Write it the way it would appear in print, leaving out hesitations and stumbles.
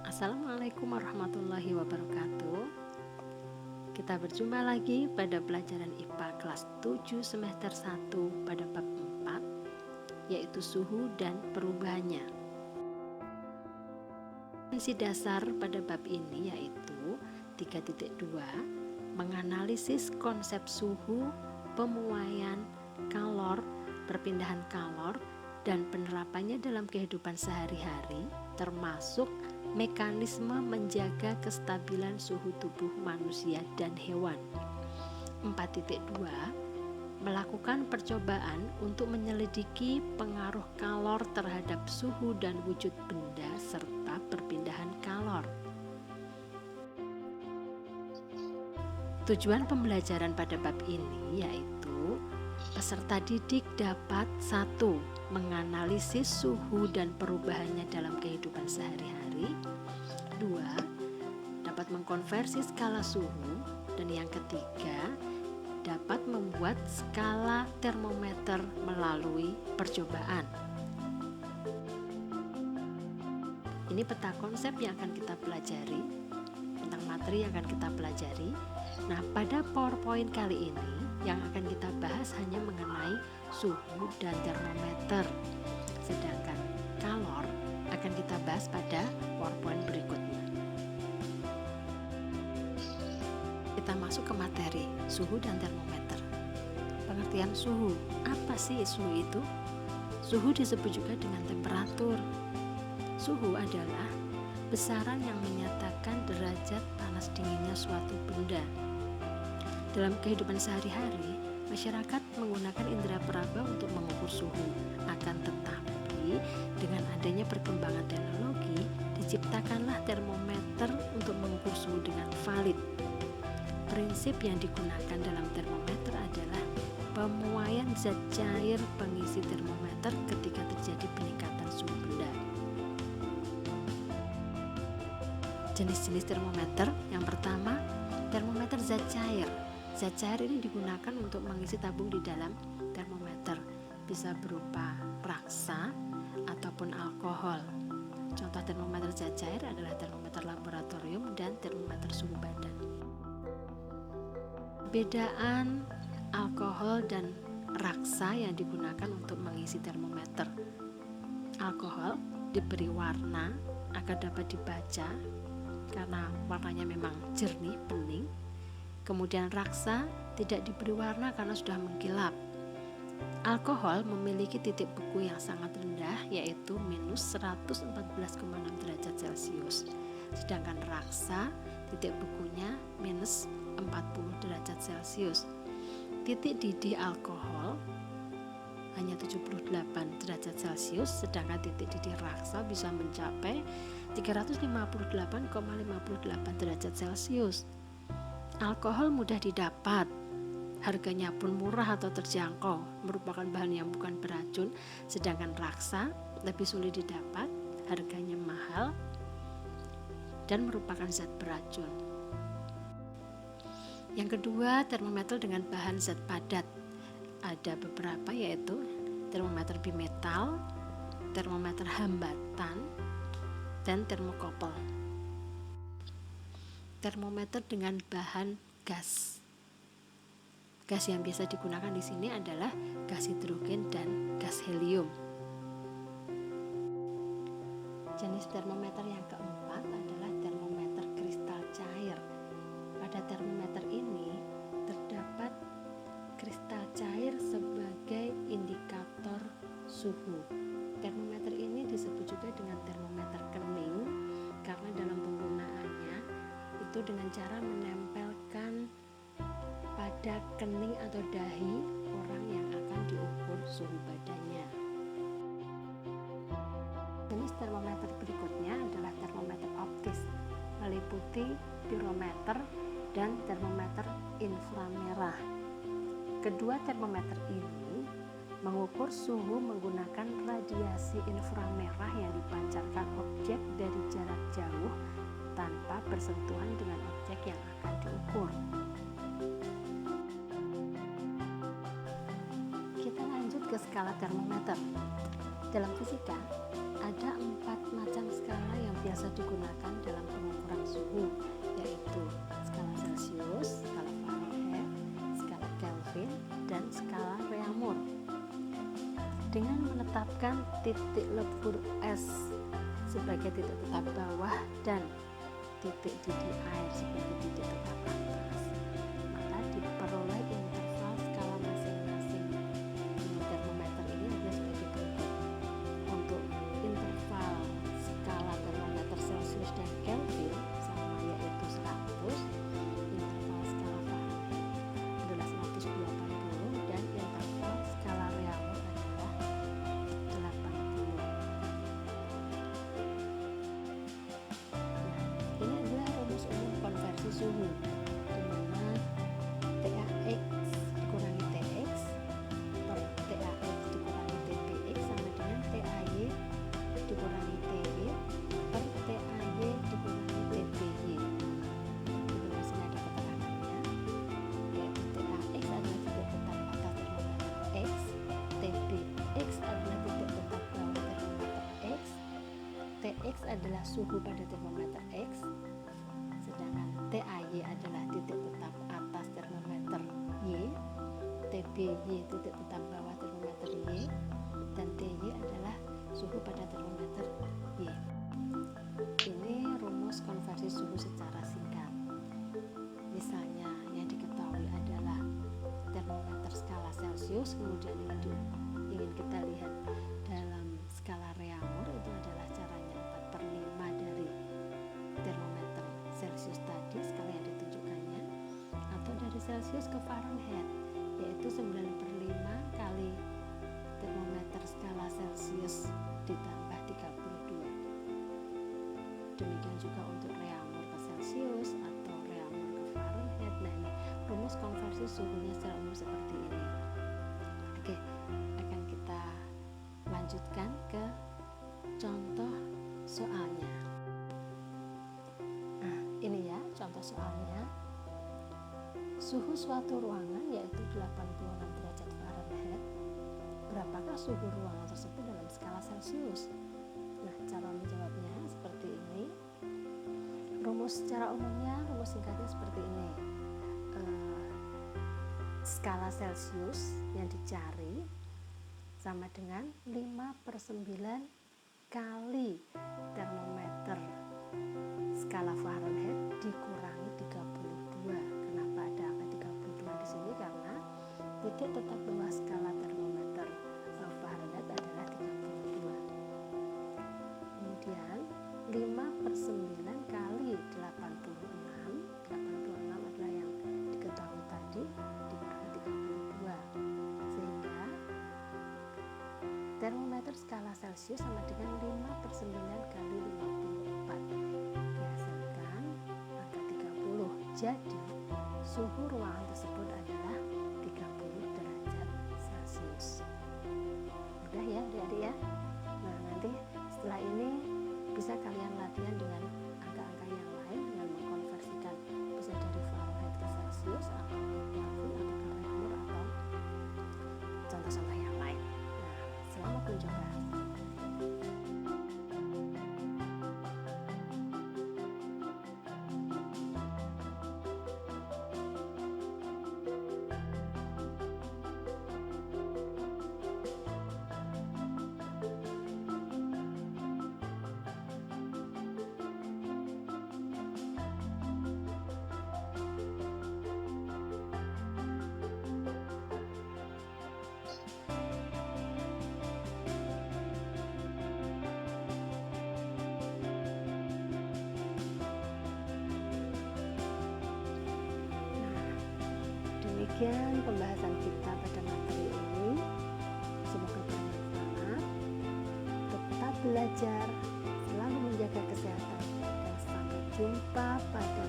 Assalamualaikum warahmatullahi wabarakatuh. Kita berjumpa lagi pada pelajaran IPA kelas 7 semester 1 pada bab 4, yaitu suhu dan perubahannya. Fungsi dasar pada bab ini yaitu 3.2, menganalisis konsep suhu, pemuaian kalor, perpindahan kalor, dan penerapannya dalam kehidupan sehari-hari, termasuk mekanisme menjaga kestabilan suhu tubuh manusia dan hewan. 4.2, melakukan percobaan untuk menyelidiki pengaruh kalor terhadap suhu dan wujud benda serta perpindahan kalor. Tujuan pembelajaran pada bab ini yaitu peserta didik dapat 1. Menganalisis suhu dan perubahannya dalam kehidupan sehari-hari. 2. Dapat mengkonversi skala suhu. Dan yang ketiga, dapat membuat skala termometer melalui percobaan. Ini peta konsep yang akan kita pelajari, tentang materi yang akan kita pelajari. Nah, pada PowerPoint kali ini yang akan kita bahas hanya mengenai suhu dan termometer, sedangkan kalor akan kita bahas pada PowerPoint berikutnya. Kita masuk ke materi suhu dan termometer. Pengertian suhu, apa sih suhu itu? Suhu disebut juga dengan temperatur. Suhu adalah besaran yang menyatakan derajat panas dinginnya suatu benda. Dalam kehidupan sehari-hari, masyarakat menggunakan indera peraba untuk mengukur suhu. Akan tetapi, dengan adanya perkembangan teknologi, diciptakanlah termometer untuk mengukur suhu dengan valid. Prinsip yang digunakan dalam termometer adalah pemuaian zat cair pengisi termometer ketika terjadi peningkatan suhu benda. Jenis-jenis termometer, yang pertama, termometer zat cair. Zat cair ini digunakan untuk mengisi tabung di dalam termometer, bisa berupa raksa ataupun alkohol. Contoh termometer zat cair adalah termometer laboratorium dan termometer suhu badan. Perbedaan alkohol dan raksa yang digunakan untuk mengisi termometer. Alkohol diberi warna agar dapat dibaca karena warnanya memang jernih, bening. Kemudian raksa tidak diberi warna karena sudah mengkilap. Alkohol memiliki titik beku yang sangat rendah, yaitu minus 114,6 derajat Celcius. Sedangkan raksa titik bekunya minus 40 derajat Celcius. Titik didih alkohol hanya 78 derajat Celcius, sedangkan titik didih raksa bisa mencapai 358,58 derajat Celcius. Alkohol mudah didapat, harganya pun murah atau terjangkau, merupakan bahan yang bukan beracun, sedangkan raksa lebih sulit didapat, harganya mahal, dan merupakan zat beracun. Yang kedua, termometer dengan bahan zat padat. Ada beberapa, yaitu termometer bimetal, termometer hambatan, dan termokopel. Termometer dengan bahan gas. Gas yang biasa digunakan di sini adalah gas hidrogen dan gas helium. Jenis termometer yang keempat adalah termometer kristal cair. Pada termometer ini terdapat kristal cair sebagai indikator suhu. Termometer ini disebut juga dengan termometer kening karena dalam penggunaannya itu dengan cara menempelkan pada kening atau dahi orang yang akan diukur suhu badannya. Jenis termometer berikutnya adalah termometer optis, meliputi pirometer dan termometer inframerah. Kedua termometer ini mengukur suhu menggunakan radiasi inframerah yang dipancarkan objek dari jarak jauh tanpa bersentuhan dengan objek yang akan diukur. Kita lanjut ke skala termometer. Dalam fisika, ada 4 macam skala yang biasa digunakan dalam pengukuran suhu, yaitu skala Celsius, skala Fahrenheit, skala Kelvin, dan skala Reaumur. Dengan menetapkan titik lebur es sebagai titik tetap bawah dan titik didih air sebagai titik tetap atas, maka diperoleh interval skala masing-masing. Termometer ini adalah sebagai berikut. Untuk interval skala termometer Celsius dan Kelvin sama, yaitu 100. Interval skala Fahrenheit adalah 120 dan interval skala Reaumur adalah 80. Ini adalah rumus umum konversi suhu, di mana TAX dikurangi TX per TAX dikurangi TPX sama dengan TAY dikurangi TY per TAY dikurangi TPY. Di sini ada keterangannya, yaitu TAX adalah titik tetap atas termometer X, TPX adalah titik tetap bawah termometer X, TX adalah suhu pada termometer X, sedangkan TAY adalah titik tetap atas termometer Y, TBY titik tetap bawah termometer Y, dan TY adalah suhu pada termometer Y. Ini rumus konversi suhu secara singkat. Misalnya yang diketahui adalah termometer skala Celsius, kemudian ingin kita lihat dalam skala Reaumur, itu adalah caranya 4/5 dari termometer Celsius tadi, skala yang ditunjukkannya, atau dari Celsius ke Fahrenheit, yaitu 9/5 kali termometer skala Celsius ditambah 32. Demikian juga untuk Reaumur ke Celsius atau Reaumur ke Fahrenheit. Nah, ini rumus konversi suhunya secara umum seperti ini. Oke, akan kita lanjutkan ke contoh soalnya. Nah, ini ya contoh soalnya. Suhu suatu ruangan yaitu 86 derajat Fahrenheit. Berapakah suhu ruangan tersebut dalam skala Celsius? Nah, cara menjawabnya seperti ini. Rumus secara umumnya, rumus singkatnya seperti ini. Skala Celsius yang dicari sama dengan 5/9 kali termometer skala Fahrenheit dikurangi 32. Kenapa ada angka 32 di sini? Karena titik tetap bawah skala termometer Fahrenheit adalah 32. Kemudian 5/9 kali 86. 86 adalah yang diketahui tadi, dikurangi 32. Sehingga termometer skala Celsius sama dengan 5/9 kali 54. Dihasilkan angka 30. Jadi suhu ruangan tersebut adalah 30 derajat Celsius. Mudah ya adik-adik ya. Nah, nanti setelah ini bisa kalian latihan dengan angka-angka yang lain, dengan mengkonversikan bisa dari Fahrenheit ke Celsius atau ke Kelvin atau ke Reaumur atau contoh-contoh yang lain. Nah, selamat mencoba. Demikian pembahasan kita pada materi ini. Semoga bermanfaat. Tetap belajar, selalu menjaga kesehatan, dan sampai jumpa pada